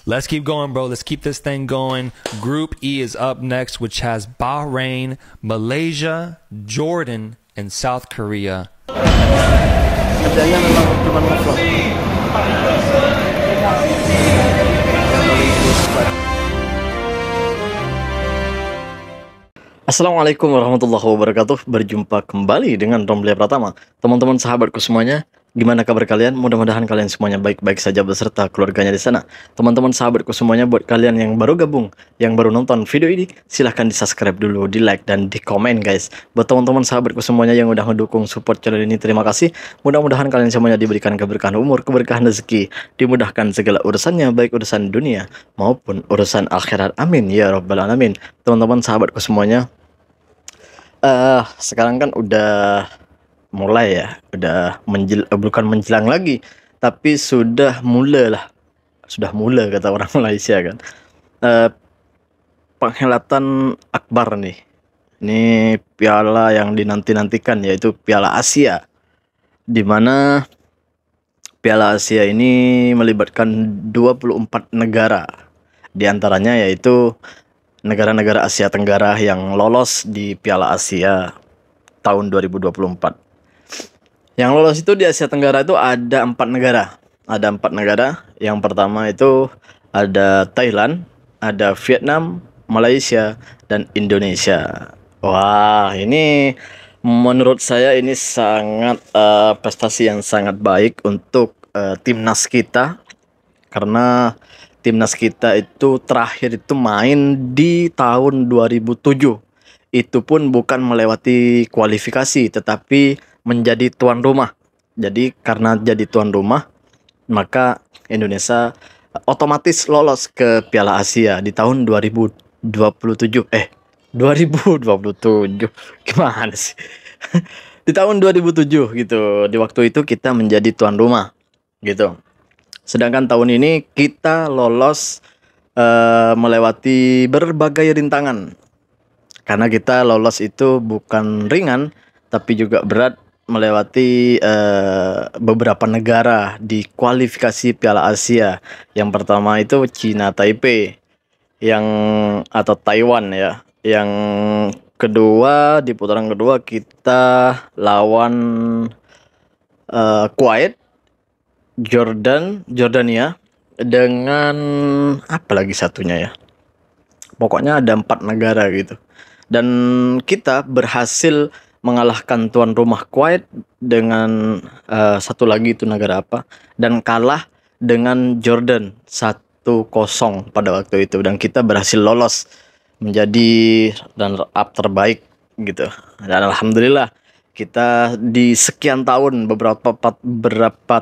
Let's keep going, bro. Let's keep this thing going. Group E is up next, which has Bahrain, Malaysia, Jordan, and South Korea. Kerjanya memang cuma ngevlog. Assalamualaikum warahmatullahi wabarakatuh. Berjumpa kembali dengan Romli Pratama. Teman-teman sahabatku semuanya, gimana kabar kalian? Mudah-mudahan kalian semuanya baik-baik saja beserta keluarganya di sana. Teman-teman sahabatku semuanya, buat kalian yang baru gabung, yang baru nonton video ini, silahkan di subscribe dulu, di like dan di komen guys. Buat teman-teman sahabatku semuanya yang udah mendukung support channel ini, terima kasih. Mudah-mudahan kalian semuanya diberikan keberkahan umur, keberkahan rezeki, dimudahkan segala urusannya, baik urusan dunia maupun urusan akhirat. Amin ya rabbal alamin. Teman-teman sahabatku semuanya, sekarang kan udah mulai ya, udah bukan menjelang lagi, tapi sudah mulai kata orang Malaysia kan. Penghelatan akbar nih. Ini piala yang dinanti-nantikan, yaitu Piala Asia, dimana Piala Asia ini melibatkan 24 negara, diantaranya yaitu negara-negara Asia Tenggara yang lolos di Piala Asia tahun 2024. Yang lolos itu di Asia Tenggara itu ada 4 negara. Ada 4 negara. Yang pertama itu ada Thailand, ada Vietnam, Malaysia, dan Indonesia. Wah, ini menurut saya ini sangat prestasi yang sangat baik untuk timnas kita, karena timnas kita itu terakhir itu main di tahun 2007. Itu pun bukan melewati kualifikasi, tetapi menjadi tuan rumah. Jadi karena jadi tuan rumah, maka Indonesia otomatis lolos ke Piala Asia di tahun 2027. 2027. Gimana sih? Di tahun 2007 gitu. Di waktu itu kita menjadi tuan rumah gitu. Sedangkan tahun ini kita lolos melewati berbagai rintangan. Karena kita lolos itu bukan ringan, tapi juga berat, melewati beberapa negara di kualifikasi Piala Asia. Yang pertama itu Cina Taipei, atau Taiwan ya. Yang kedua, di putaran kedua kita lawan Kuwait, Jordania, dengan apa lagi satunya ya. Pokoknya ada 4 negara gitu. Dan kita berhasil mengalahkan tuan rumah Kuwait dengan satu lagi itu negara apa, dan kalah dengan Jordan 1-0 pada waktu itu, dan kita berhasil lolos menjadi runner-up terbaik gitu. Dan alhamdulillah kita di sekian tahun, beberapa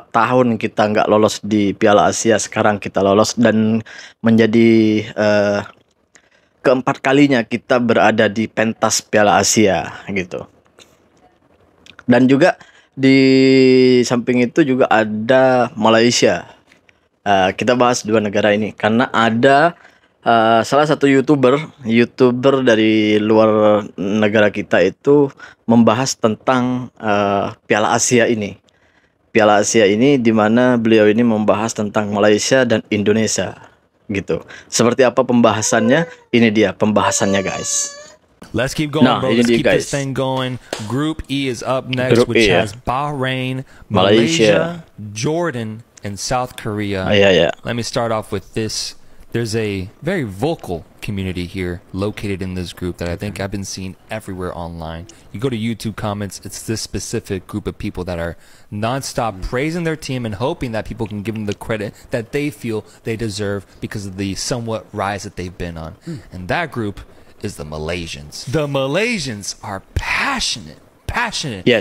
tahun kita nggak lolos di Piala Asia, sekarang kita lolos dan menjadi keempat kalinya kita berada di pentas Piala Asia gitu. Dan juga di samping itu juga ada Malaysia. Kita bahas 2 negara ini karena ada salah satu youtuber dari luar negara kita itu membahas tentang Piala Asia ini. Piala Asia ini dimana beliau ini membahas tentang Malaysia dan Indonesia gitu. Seperti apa pembahasannya? Ini dia pembahasannya guys. Let's keep going, bro. Let's keep this thing going. Group E is up next, which has Bahrain, Malaysia, Jordan, and South Korea. Let me start off with this. There's a very vocal community here located in this group that I think I've been seeing everywhere online. You go to YouTube comments, it's this specific group of people that are nonstop praising their team and hoping that people can give them the credit that they feel they deserve because of the somewhat rise that they've been on. And that group is the Malaysians. The Malaysians are passionate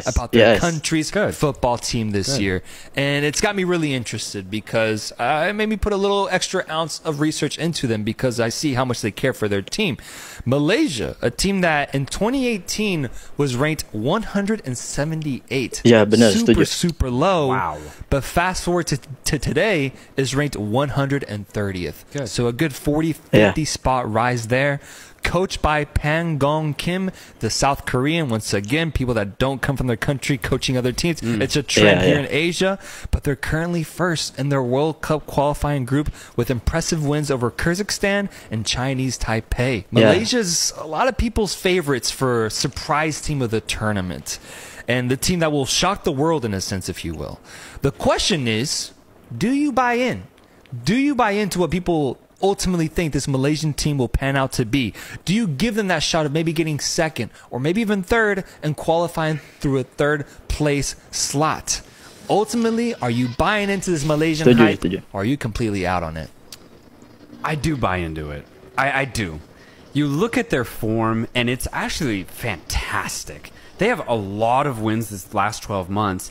about their country's football team this year, and it's got me really interested because it made me put a little extra ounce of research into them because I see how much they care for their team. Malaysia, a team that in 2018 was ranked 178. Super low. Wow. But fast forward to today is ranked 130th. So a good 40-50 spot rise there. coached by Pangong Kim, the South Korean. Once again, people that don't come from their country coaching other teams. It's a trend here in Asia, but they're currently first in their World Cup qualifying group with impressive wins over Kyrgyzstan and Chinese Taipei. Malaysia's a lot of people's favorites for surprise team of the tournament, and the team that will shock the world in a sense, if you will. The question is, do you buy in? Do you buy into what people ultimately think this Malaysian team will pan out to be? Do you give them that shot of maybe getting second or maybe even third and qualifying through a third place slot? Ultimately, are you buying into this Malaysian hype, or are you completely out on it? I do buy into it. I do. You look at their form, and it's actually fantastic. They have a lot of wins this last 12 months,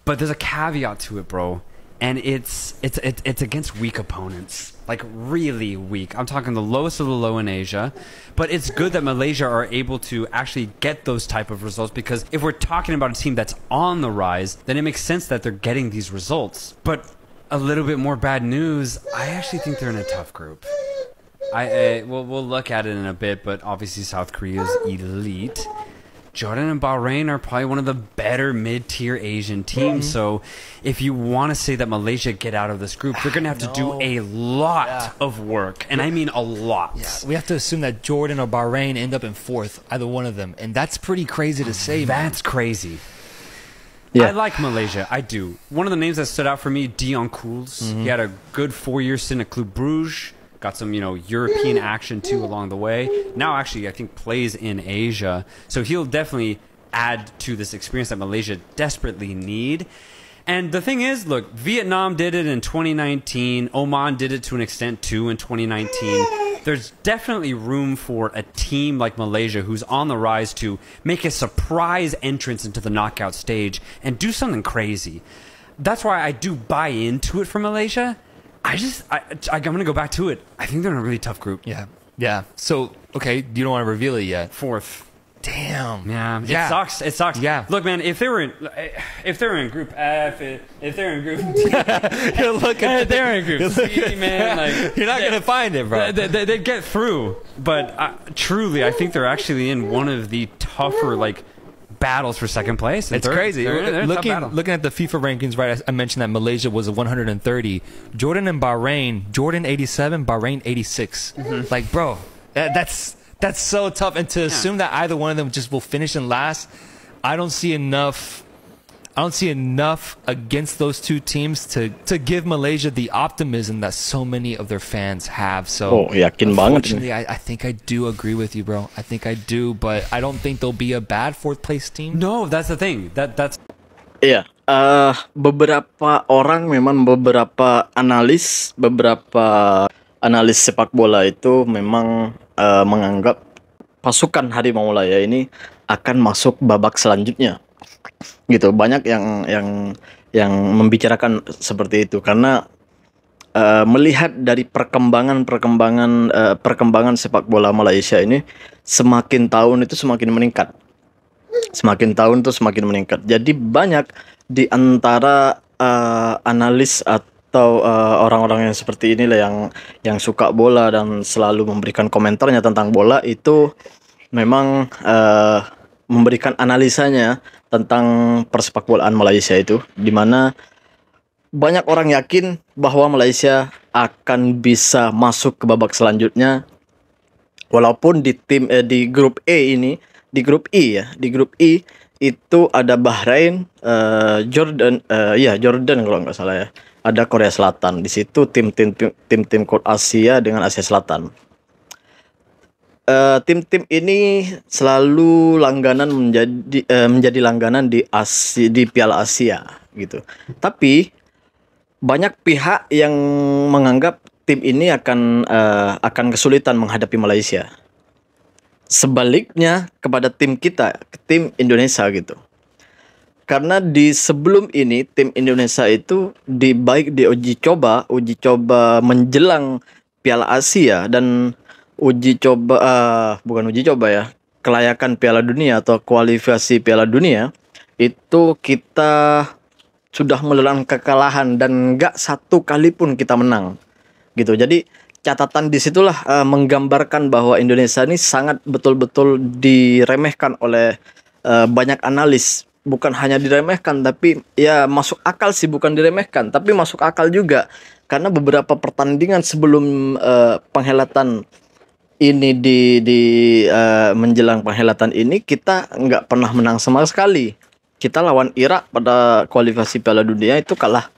but there's a caveat to it, bro. And it's against weak opponents, like really weak. I'm talking the lowest of the low in Asia, but it's good that Malaysia are able to actually get those type of results, because if we're talking about a team that's on the rise, then it makes sense that they're getting these results. But a little bit more bad news, I actually think they're in a tough group. We'll look at it in a bit, but obviously South Korea is elite. Jordan and Bahrain are probably one of the better mid-tier Asian teams. So if you want to say that Malaysia get out of this group, they're going to have to do a lot of work. And I mean a lot. Yeah. We have to assume that Jordan or Bahrain end up in fourth, either one of them. And that's pretty crazy to say, That's crazy. I like Malaysia. I do. One of the names that stood out for me, Dion Kools. He had a good 4-year stint at Club Brugge. Got some, European action too along the way. Now, actually, I think plays in Asia. So he'll definitely add to this experience that Malaysia desperately need. And the thing is, look, Vietnam did it in 2019. Oman did it to an extent too in 2019. There's definitely room for a team like Malaysia who's on the rise to make a surprise entrance into the knockout stage and do something crazy. That's why I do buy into it for Malaysia. I'm going to go back to it. I think they're in a really tough group. Yeah. So, okay, you don't want to reveal it yet. Fourth. Damn. Yeah. It sucks. It sucks. Yeah. Look, man, if they're in Group F, if they're in Group you're looking if they're in Group C, man, like, you're not going to find it, bro. They'd get through. But truly, I think they're actually in one of the tougher, battles for second place. It's crazy. Looking at the FIFA rankings, right? I mentioned that Malaysia was a 130. Jordan and Bahrain, Jordan 87, Bahrain 86. Like, bro, that's so tough. And to assume that either one of them just will finish in last, I don't see enough against those two teams to give Malaysia the optimism that so many of their fans have. So, unfortunately, I think I do agree with you, bro. I think I do, but I don't think they'll be a bad fourth place team. No, that's the thing. That's. Iya, beberapa orang memang beberapa analis sepak bola itu memang menganggap pasukan Harimau Malaya ini akan masuk babak selanjutnya. Gitu, banyak yang membicarakan seperti itu karena melihat dari perkembangan sepak bola Malaysia ini semakin tahun itu semakin meningkat. Jadi banyak di antara analis atau orang-orang yang seperti inilah yang suka bola dan selalu memberikan komentarnya tentang bola itu memang memberikan analisanya tentang persepakbolaan Malaysia itu, di mana banyak orang yakin bahwa Malaysia akan bisa masuk ke babak selanjutnya, walaupun di grup E ini, di grup I itu ada Bahrain, Jordan kalau nggak salah ya, ada Korea Selatan. Di situ tim Asia dengan Asia Selatan. Tim-tim ini selalu langganan menjadi langganan di Piala Asia gitu. Tapi banyak pihak yang menganggap tim ini akan kesulitan menghadapi Malaysia. Sebaliknya kepada tim Indonesia gitu. Karena di sebelum ini tim Indonesia itu baik di uji coba menjelang Piala Asia dan kelayakan Piala Dunia atau kualifikasi Piala Dunia, itu kita sudah menelan kekalahan dan nggak satu kali pun kita menang gitu. Jadi catatan disitulah menggambarkan bahwa Indonesia ini sangat betul-betul diremehkan oleh banyak analis. Bukan hanya diremehkan, tapi ya masuk akal sih, bukan diremehkan, tapi masuk akal juga. Karena beberapa pertandingan sebelum penghelatan ini di menjelang penghelatan ini kita nggak pernah menang sama sekali. Kita lawan Irak pada kualifikasi Piala Dunia itu kalah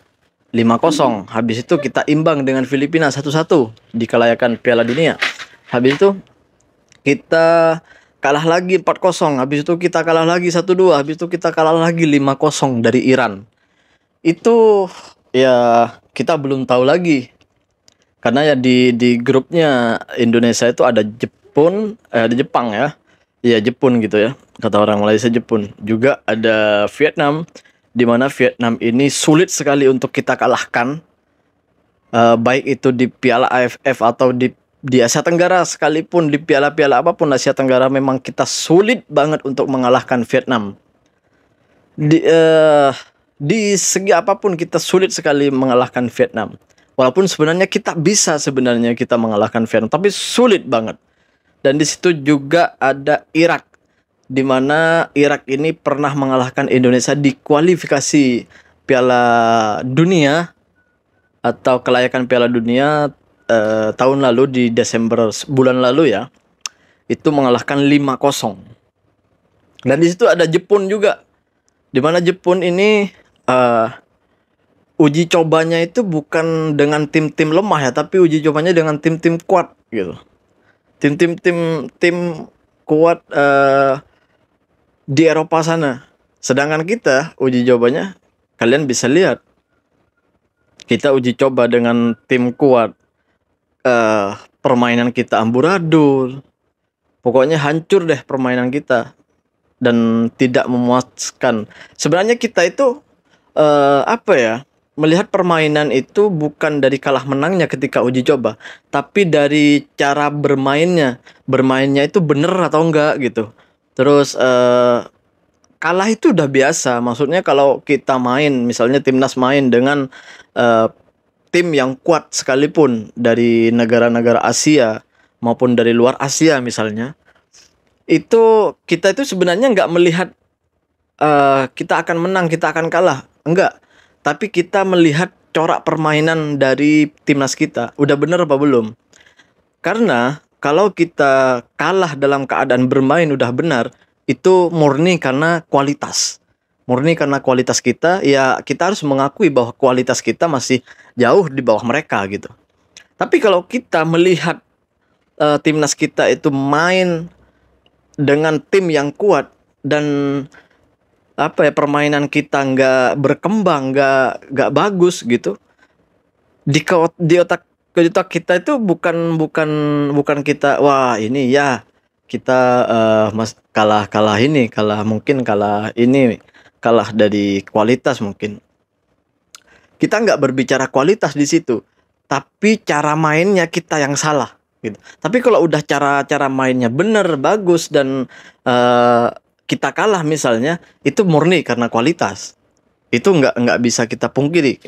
5-0. Habis itu kita imbang dengan Filipina 1-1 di kelayakan Piala Dunia. Habis itu kita kalah lagi 4-0. Habis itu kita kalah lagi 1-2. Habis itu kita kalah lagi 5-0 dari Iran. Itu ya kita belum tahu lagi. Karena ya di grupnya Indonesia itu ada ada Jepang ya. Iya, Jepun gitu ya. Kata orang Malaysia Jepun. Juga ada Vietnam, di mana Vietnam ini sulit sekali untuk kita kalahkan, baik itu di Piala AFF atau di Asia Tenggara sekalipun, di piala-piala apapun Asia Tenggara memang kita sulit banget untuk mengalahkan Vietnam. Di segi apapun kita sulit sekali mengalahkan Vietnam. Walaupun sebenarnya kita bisa mengalahkan Vietnam, tapi sulit banget. Dan di situ juga ada Irak, di mana Irak ini pernah mengalahkan Indonesia di kualifikasi Piala Dunia atau kelayakan Piala Dunia tahun lalu di Desember bulan lalu ya. Itu mengalahkan 5-0. Dan di situ ada Jepun juga, di mana Jepun ini uji cobanya itu bukan dengan tim-tim lemah ya, tapi uji cobanya dengan tim-tim kuat gitu. Tim kuat di Eropa sana. Sedangkan kita uji cobanya, kalian bisa lihat, kita uji coba dengan tim kuat, permainan kita amburadul, pokoknya hancur deh permainan kita dan tidak memuaskan. Sebenarnya kita itu melihat permainan itu bukan dari kalah menangnya ketika uji coba, tapi dari cara bermainnya itu bener atau enggak gitu. Terus kalah itu udah biasa. Maksudnya kalau kita main, misalnya timnas main dengan tim yang kuat sekalipun dari negara-negara Asia maupun dari luar Asia misalnya, itu kita itu sebenarnya nggak melihat kita akan menang, kita akan kalah, enggak. Tapi kita melihat corak permainan dari timnas kita, udah bener apa belum. Karena kalau kita kalah dalam keadaan bermain udah benar, itu murni karena kualitas. Murni karena kualitas kita, ya kita harus mengakui bahwa kualitas kita masih jauh di bawah mereka gitu. Tapi kalau kita melihat timnas kita itu main dengan tim yang kuat dan permainan kita nggak berkembang, nggak bagus gitu, di otak kita itu bukan kita, wah ini ya kita kalah dari kualitas mungkin. Kita nggak berbicara kualitas di situ, tapi cara mainnya kita yang salah gitu. Tapi kalau udah cara mainnya bener, bagus, dan kita kalah misalnya, itu murni karena kualitas. Itu nggak bisa kita pungkiri.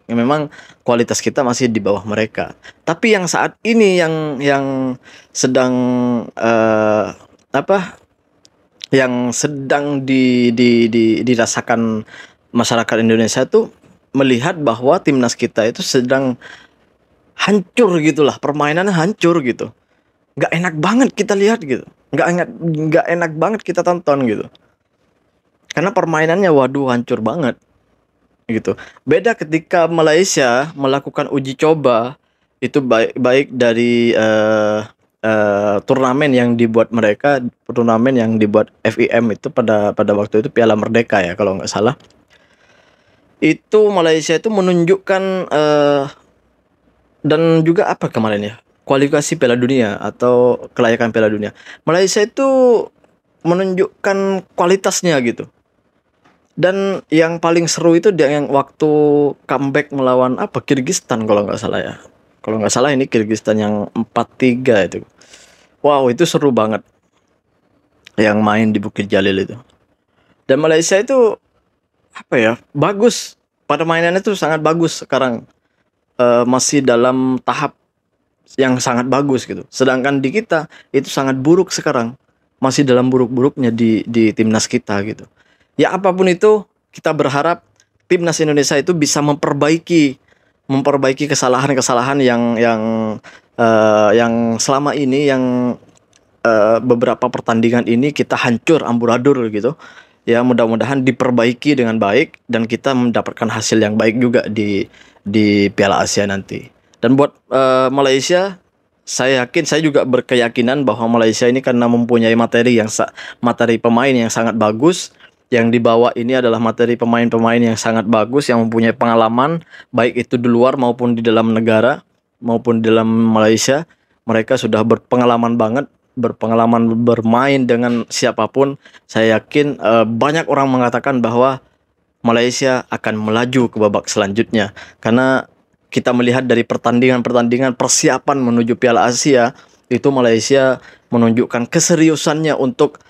Memang kualitas kita masih di bawah mereka. Tapi yang saat ini yang sedang yang sedang dirasakan masyarakat Indonesia tuh melihat bahwa timnas kita itu sedang hancur gitulah, permainannya hancur gitu. Nggak enak banget kita lihat gitu. Nggak enak banget kita tonton gitu. Karena permainannya waduh hancur banget gitu. Beda ketika Malaysia melakukan uji coba itu baik dari turnamen yang dibuat mereka, turnamen yang dibuat FIM itu pada waktu itu Piala Merdeka ya kalau nggak salah. Itu Malaysia itu menunjukkan dan juga kemarin ya, kualifikasi Piala Dunia atau kelayakan Piala Dunia. Malaysia itu menunjukkan kualitasnya gitu. Dan yang paling seru itu dia yang waktu comeback melawan Kyrgyzstan kalau nggak salah ya. Kalau nggak salah ini Kyrgyzstan yang 4-3 itu. Wow, itu seru banget. Yang main di Bukit Jalil itu. Dan Malaysia itu bagus. Pada mainannya itu sangat bagus sekarang. Masih dalam tahap yang sangat bagus gitu. Sedangkan di kita itu sangat buruk sekarang. Masih dalam buruk-buruknya di timnas kita gitu. Ya apapun itu, kita berharap timnas Indonesia itu bisa memperbaiki kesalahan-kesalahan yang selama ini beberapa pertandingan ini kita hancur amburadul gitu. Ya mudah-mudahan diperbaiki dengan baik dan kita mendapatkan hasil yang baik juga di Piala Asia nanti. Dan buat Malaysia, saya juga berkeyakinan bahwa Malaysia ini karena mempunyai materi pemain yang sangat bagus. Yang dibawa ini adalah materi pemain-pemain yang sangat bagus, yang mempunyai pengalaman, baik itu di luar maupun di dalam negara, maupun di dalam Malaysia. Mereka sudah berpengalaman bermain dengan siapapun. Saya yakin banyak orang mengatakan bahwa Malaysia akan melaju ke babak selanjutnya. Karena kita melihat dari pertandingan persiapan menuju Piala Asia, itu Malaysia menunjukkan keseriusannya untuk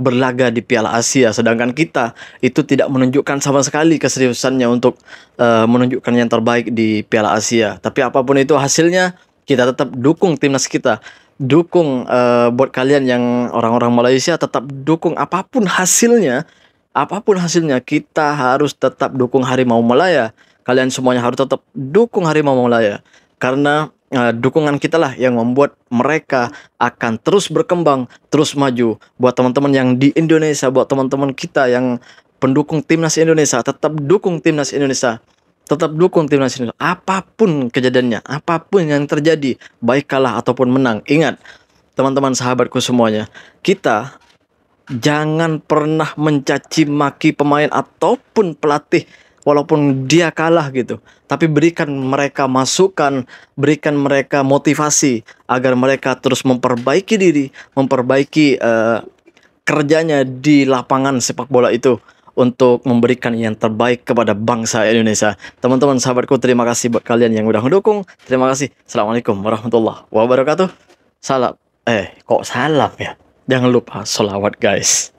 berlaga di Piala Asia, sedangkan kita itu tidak menunjukkan sama sekali keseriusannya untuk menunjukkan yang terbaik di Piala Asia. Tapi apapun itu hasilnya, kita tetap dukung timnas kita. Dukung buat kalian yang orang-orang Malaysia, tetap dukung apapun hasilnya. Apapun hasilnya, kita harus tetap dukung Harimau Malaya. Kalian semuanya harus tetap dukung Harimau Malaya, karena dukungan kita lah yang membuat mereka akan terus berkembang, terus maju. Buat teman-teman yang di Indonesia, buat teman-teman kita yang pendukung timnas Indonesia, tetap dukung timnas Indonesia. Tetap dukung timnas Indonesia. Apapun kejadiannya, apapun yang terjadi, baik kalah ataupun menang. Ingat, teman-teman sahabatku semuanya, kita jangan pernah mencaci maki pemain ataupun pelatih walaupun dia kalah gitu. Tapi berikan mereka masukan, berikan mereka motivasi agar mereka terus memperbaiki diri, memperbaiki kerjanya di lapangan sepak bola itu untuk memberikan yang terbaik kepada bangsa Indonesia. Teman-teman sahabatku, terima kasih buat kalian yang udah mendukung. Terima kasih. Assalamualaikum warahmatullahi wabarakatuh. Salam. Kok salam ya? Jangan lupa sholawat guys.